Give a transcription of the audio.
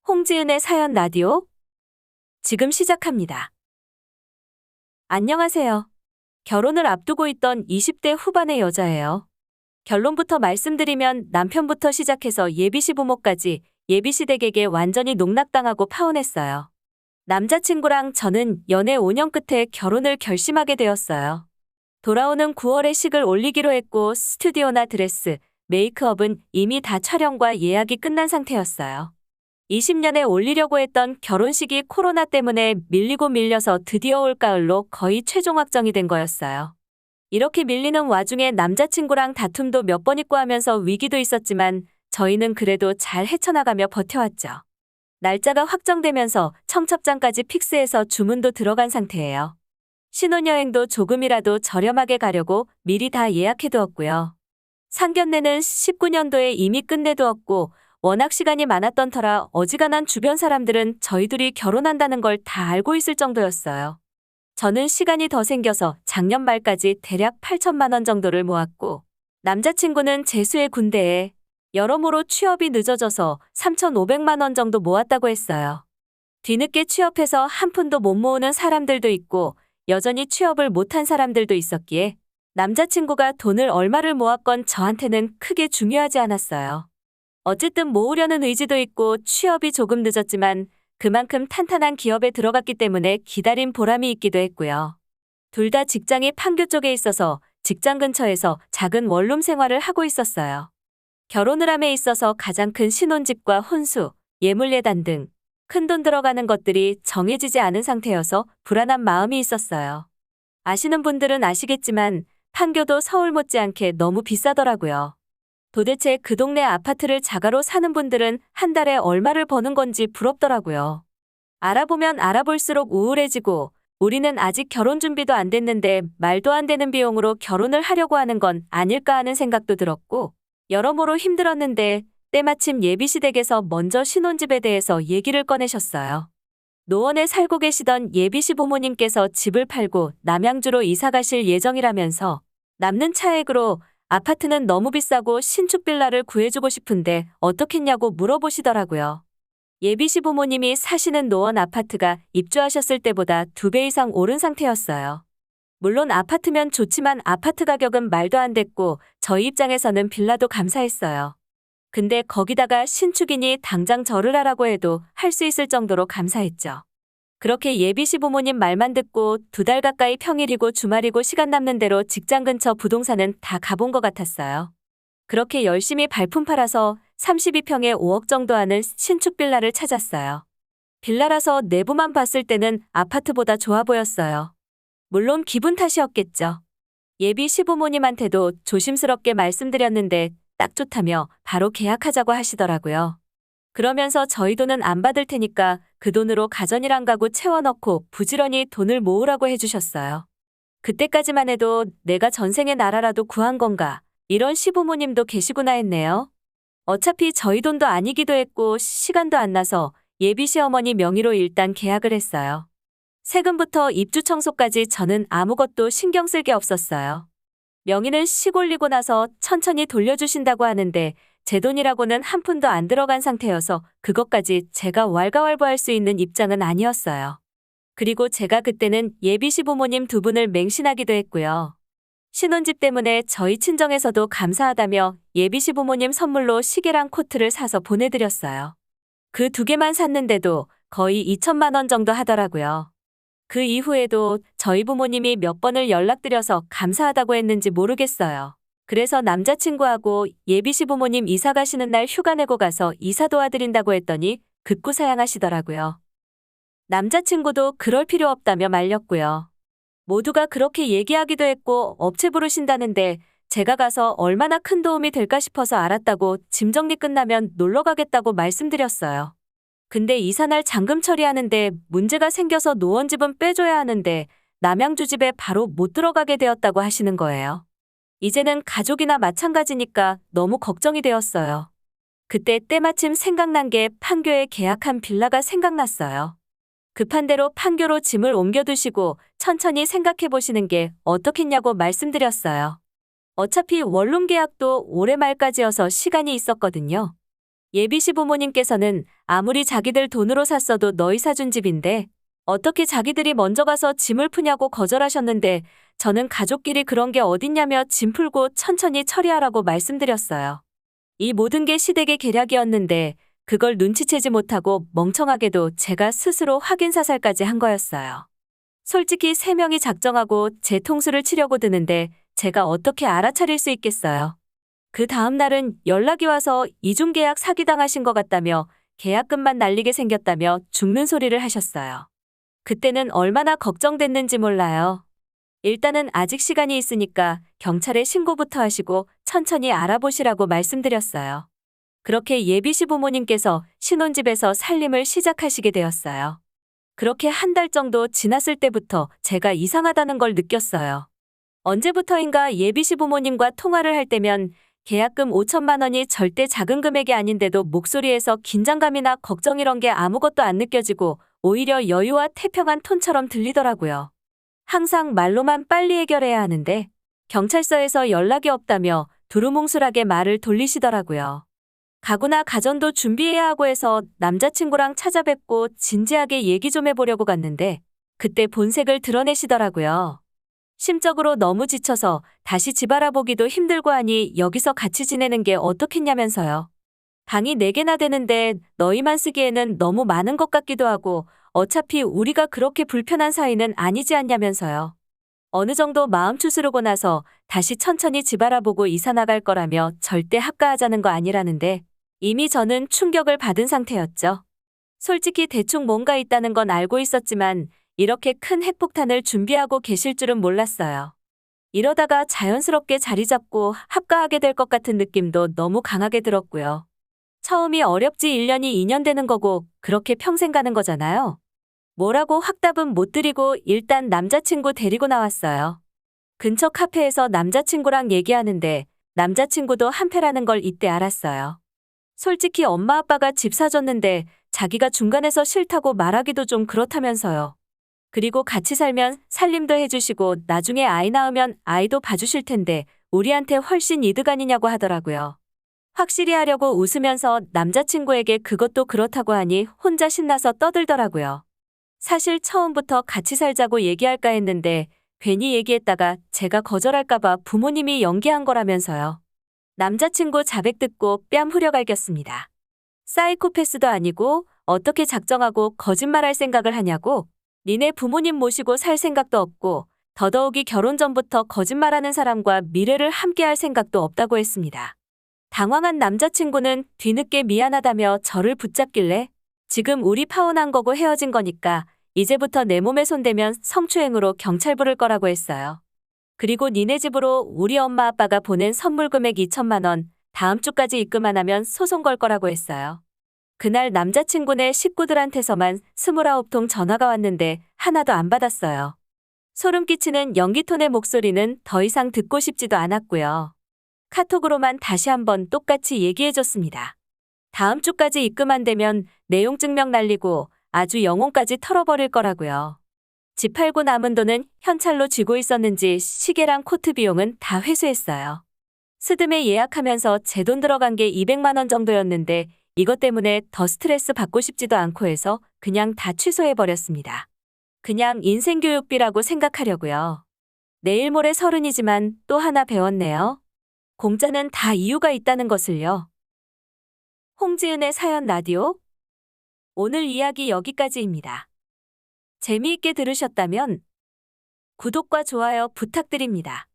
홍지은의 사연 라디오 지금 시작합니다. 안녕하세요. 결혼을 앞두고 있던 20대 후반의 여자예요. 결론부터 말씀드리면 남편부터 시작해서 예비시부모까지 예비시댁에게 완전히 농락당하고 파혼했어요. 남자친구랑 저는 연애 5년 끝에 결혼을 결심하게 되었어요. 돌아오는 9월에 식을 올리기로 했고 스튜디오나 드레스, 메이크업은 이미 다 촬영과 예약이 끝난 상태였어요. 20년에 올리려고 했던 결혼식이 코로나 때문에 밀리고 밀려서 드디어 올가을로 거의 최종 확정이 된 거였어요. 이렇게 밀리는 와중에 남자친구랑 다툼도 몇 번 있고 하면서 위기도 있었지만 저희는 그래도 잘 헤쳐나가며 버텨왔죠. 날짜가 확정되면서 청첩장까지 픽스해서 주문도 들어간 상태예요. 신혼여행도 조금이라도 저렴하게 가려고 미리 다 예약해두었고요. 상견례는 19년도에 이미 끝내두었고 워낙 시간이 많았던 터라 어지간한 주변 사람들은 저희 둘이 결혼한다는 걸 다 알고 있을 정도였어요. 저는 시간이 더 생겨서 작년 말까지 대략 8천만 원 정도를 모았고 남자친구는 재수의 군대에 여러모로 취업이 늦어져서 3,500만 원 정도 모았다고 했어요. 뒤늦게 취업해서 한 푼도 못 모으는 사람들도 있고 여전히 취업을 못한 사람들도 있었기에 남자친구가 돈을 얼마를 모았건 저한테는 크게 중요하지 않았어요. 어쨌든 모으려는 의지도 있고 취업이 조금 늦었지만 그만큼 탄탄한 기업에 들어갔기 때문에 기다린 보람이 있기도 했고요. 둘 다 직장이 판교 쪽에 있어서 직장 근처에서 작은 원룸 생활을 하고 있었어요. 결혼을 함에 있어서 가장 큰 신혼집과 혼수, 예물예단 등 큰돈 들어가는 것들이 정해지지 않은 상태여서 불안한 마음이 있었어요. 아시는 분들은 아시겠지만 판교도 서울 못지않게 너무 비싸더라고요. 도대체 그 동네 아파트를 자가로 사는 분들은 한 달에 얼마를 버는 건지 부럽더라고요. 알아보면 알아볼수록 우울해지고 우리는 아직 결혼 준비도 안 됐는데 말도 안 되는 비용으로 결혼을 하려고 하는 건 아닐까 하는 생각도 들었고 여러모로 힘들었는데 때마침 예비시댁에서 먼저 신혼집에 대해서 얘기를 꺼내셨어요. 노원에 살고 계시던 예비시부모님께서 집을 팔고 남양주로 이사 가실 예정이라면서 남는 차액으로 아파트는 너무 비싸고 신축 빌라를 구해주고 싶은데 어떻겠냐고 물어보시더라고요. 예비시부모님이 사시는 노원 아파트가 입주하셨을 때보다 2배 이상 오른 상태였어요. 물론 아파트면 좋지만 아파트 가격은 말도 안 됐고 저희 입장에서는 빌라도 감사했어요. 근데 거기다가 신축이니 당장 절을 하라고 해도 할 수 있을 정도로 감사했죠. 그렇게 예비시부모님 말만 듣고 2달 가까이 평일이고 주말이고 시간 남는 대로 직장 근처 부동산은 다 가본 것 같았어요. 그렇게 열심히 발품 팔아서 32평에 5억 정도 하는 신축 빌라를 찾았어요. 빌라라서 내부만 봤을 때는 아파트보다 좋아 보였어요. 물론 기분 탓이었겠죠. 예비 시부모님한테도 조심스럽게 말씀드렸는데 딱 좋다며 바로 계약하자고 하시더라고요. 그러면서 저희 돈은 안 받을 테니까 그 돈으로 가전이랑 가구 채워넣고 부지런히 돈을 모으라고 해주셨어요. 그때까지만 해도 내가 전생에 나라라도 구한 건가 이런 시부모님도 계시구나 했네요. 어차피 저희 돈도 아니기도 했고 시간도 안 나서 예비 시어머니 명의로 일단 계약을 했어요. 세금부터 입주 청소까지 저는 아무것도 신경 쓸 게 없었어요. 명의는 식 올리고 나서 천천히 돌려주신다고 하는데 제 돈이라고는 한 푼도 안 들어간 상태여서 그것까지 제가 왈가왈부할 수 있는 입장은 아니었어요. 그리고 제가 그때는 예비 시부모님 2분을 맹신하기도 했고요. 신혼집 때문에 저희 친정에서도 감사하다며 예비 시부모님 선물로 시계랑 코트를 사서 보내드렸어요. 그 2개만 샀는데도 거의 2천만 원 정도 하더라고요. 그 이후에도 저희 부모님이 몇 번을 연락드려서 감사하다고 했는지 모르겠어요. 그래서 남자친구하고 예비 시부모님 이사 가시는 날 휴가 내고 가서 이사 도와드린다고 했더니 극구사양하시더라고요. 남자친구도 그럴 필요 없다며 말렸고요. 모두가 그렇게 얘기하기도 했고 업체 부르신다는데 제가 가서 얼마나 큰 도움이 될까 싶어서 알았다고 짐 정리 끝나면 놀러 가겠다고 말씀드렸어요. 근데 이사날 잔금 처리하는데 문제가 생겨서 노원집은 빼줘야 하는데 남양주 집에 바로 못 들어가게 되었다고 하시는 거예요. 이제는 가족이나 마찬가지니까 너무 걱정이 되었어요. 그때 때마침 생각난 게 판교에 계약한 빌라가 생각났어요. 급한 대로 판교로 짐을 옮겨두시고 천천히 생각해 보시는 게 어떻겠냐고 말씀드렸어요. 어차피 원룸 계약도 올해 말까지여서 시간이 있었거든요. 예비시 부모님께서는 아무리 자기들 돈으로 샀어도 너희 사준 집인데 어떻게 자기들이 먼저 가서 짐을 푸냐고 거절하셨는데 저는 가족끼리 그런 게 어딨냐며 짐 풀고 천천히 처리하라고 말씀드렸어요. 이 모든 게 시댁의 계략이었는데 그걸 눈치채지 못하고 멍청하게도 제가 스스로 확인사살까지 한 거였어요. 솔직히 3명이 작정하고 제 통수를 치려고 드는데 제가 어떻게 알아차릴 수 있겠어요. 그 다음 날은 연락이 와서 이중계약 사기당하신 것 같다며 계약금만 날리게 생겼다며 죽는 소리를 하셨어요. 그때는 얼마나 걱정됐는지 몰라요. 일단은 아직 시간이 있으니까 경찰에 신고부터 하시고 천천히 알아보시라고 말씀드렸어요. 그렇게 예비시 부모님께서 신혼집에서 살림을 시작하시게 되었어요. 그렇게 한 달 정도 지났을 때부터 제가 이상하다는 걸 느꼈어요. 언제부터인가 예비시 부모님과 통화를 할 때면 계약금 5천만 원이 절대 작은 금액이 아닌데도 목소리에서 긴장감이나 걱정 이런 게 아무것도 안 느껴지고 오히려 여유와 태평한 톤처럼 들리더라고요. 항상 말로만 빨리 해결해야 하는데 경찰서에서 연락이 없다며 두루뭉술하게 말을 돌리시더라고요. 가구나 가전도 준비해야 하고 해서 남자친구랑 찾아뵙고 진지하게 얘기 좀 해보려고 갔는데 그때 본색을 드러내시더라고요. 심적으로 너무 지쳐서 다시 집 알아보기도 힘들고 하니 여기서 같이 지내는 게 어떻겠냐면서요. 방이 4개나 되는데 너희만 쓰기에는 너무 많은 것 같기도 하고 어차피 우리가 그렇게 불편한 사이는 아니지 않냐면서요. 어느 정도 마음 추스르고 나서 다시 천천히 집 알아보고 이사 나갈 거라며 절대 합가하자는 거 아니라는데 이미 저는 충격을 받은 상태였죠. 솔직히 대충 뭔가 있다는 건 알고 있었지만 이렇게 큰 핵폭탄을 준비하고 계실 줄은 몰랐어요. 이러다가 자연스럽게 자리 잡고 합가하게 될 것 같은 느낌도 너무 강하게 들었고요. 처음이 어렵지 1년이 2년 되는 거고 그렇게 평생 가는 거잖아요. 뭐라고 확답은 못 드리고 일단 남자친구 데리고 나왔어요. 근처 카페에서 남자친구랑 얘기하는데 남자친구도 한패라는 걸 이때 알았어요. 솔직히 엄마 아빠가 집 사줬는데 자기가 중간에서 싫다고 말하기도 좀 그렇다면서요. 그리고 같이 살면 살림도 해주시고 나중에 아이 낳으면 아이도 봐주실 텐데 우리한테 훨씬 이득 아니냐고 하더라고요. 확실히 하려고 웃으면서 남자친구에게 그것도 그렇다고 하니 혼자 신나서 떠들더라고요. 사실 처음부터 같이 살자고 얘기할까 했는데 괜히 얘기했다가 제가 거절할까봐 부모님이 연기한 거라면서요. 남자친구 자백 듣고 뺨 후려갈겼습니다. 사이코패스도 아니고 어떻게 작정하고 거짓말할 생각을 하냐고. 니네 부모님 모시고 살 생각도 없고 더더욱이 결혼 전부터 거짓말하는 사람과 미래를 함께할 생각도 없다고 했습니다. 당황한 남자친구는 뒤늦게 미안하다며 저를 붙잡길래 지금 우리 파혼한 거고 헤어진 거니까 이제부터 내 몸에 손대면 성추행으로 경찰 부를 거라고 했어요. 그리고 니네 집으로 우리 엄마 아빠가 보낸 선물 금액 2천만 원 다음 주까지 입금 안 하면 소송 걸 거라고 했어요. 그날 남자친구네 식구들한테서만 29통 전화가 왔는데 하나도 안 받았어요. 소름 끼치는 연기톤의 목소리는 더 이상 듣고 싶지도 않았고요. 카톡으로만 다시 한번 똑같이 얘기해줬습니다. 다음 주까지 입금 안 되면 내용 증명 날리고 아주 영혼까지 털어버릴 거라고요. 집 팔고 남은 돈은 현찰로 쥐고 있었는지 시계랑 코트 비용은 다 회수했어요. 스드메 예약하면서 제 돈 들어간 게 200만 원 정도였는데 이것 때문에 더 스트레스 받고 싶지도 않고 해서 그냥 다 취소해버렸습니다. 그냥 인생교육비라고 생각하려고요. 내일 모레 30이지만 또 하나 배웠네요. 공짜는 다 이유가 있다는 것을요. 홍지은의 사연 라디오. 오늘 이야기 여기까지입니다. 재미있게 들으셨다면 구독과 좋아요 부탁드립니다.